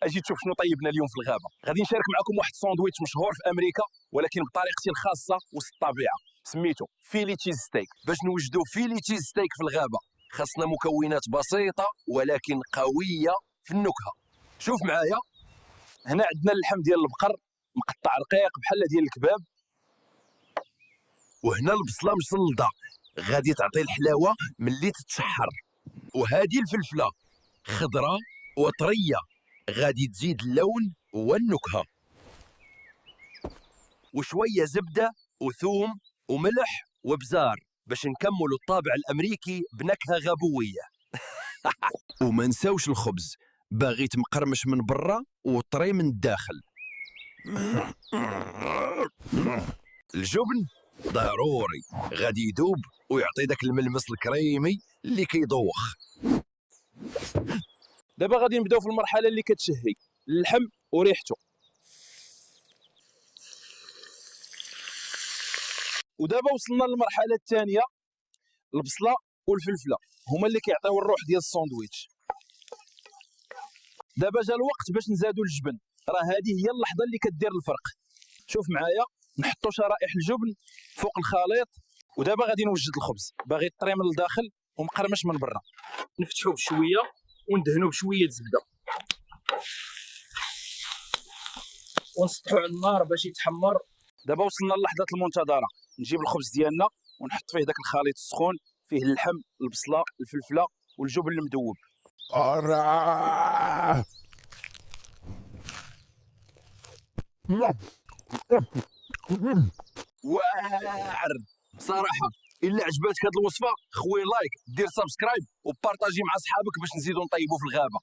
اجي تشوف شنو طيبنا اليوم في الغابه. غادي نشارك معكم واحد الساندويتش مشهور في امريكا ولكن بطريقتي الخاصه وسط الطبيعه، سميتو فيلي تشيز ستيك. باش نوجدوا فيلي تشيز ستيك في الغابه خاصنا مكونات بسيطه ولكن قويه في النكهه. شوف معايا، هنا عندنا اللحم ديال البقر مقطع رقيق بحال ديال الكباب، وهنا البصله مصلده غادي تعطي الحلاوه ملي تتشحر، وهذه الفلفله خضراء وطريه غادي تزيد اللون والنكهه، وشويه زبده وثوم وملح وبزار باش نكملوا الطابع الامريكي بنكهه غابويه. وما نساوش الخبز، باغي مقرمش من برا وطري من الداخل. الجبن ضروري غادي يذوب ويعطي داك الملمس الكريمي اللي كيدوخ. دابا غادي نبداو في المرحله اللي كتشهي، اللحم وريحته. ودابا وصلنا للمرحله الثانيه، البصله والفلفله هما اللي كيعطيو الروح ديال الساندويتش. دابا جا الوقت باش نزادوا الجبن، راه هذه هي اللحظه اللي كدير الفرق. شوف معايا، نحطوا شرائح الجبن فوق الخليط، ودابا غادي نوجد الخبز باغي طري من الداخل ومقرمش من برا. نفتحوه بشويه وندهنوه بشويه زبده ونسطحوا على النار باش يتحمر. دابا وصلنا للحظه المنتظره، نجيب الخبز ديالنا ونحط فيه داك الخليط السخون، فيه اللحم البصله الفلفله والجبن المذوب. واعر صراحه. الا عجباتك هاد الوصفه خويا لايك، دير سبسكرايب وبارطاجي مع صحابك باش نزيدو نطيبو في الغابه.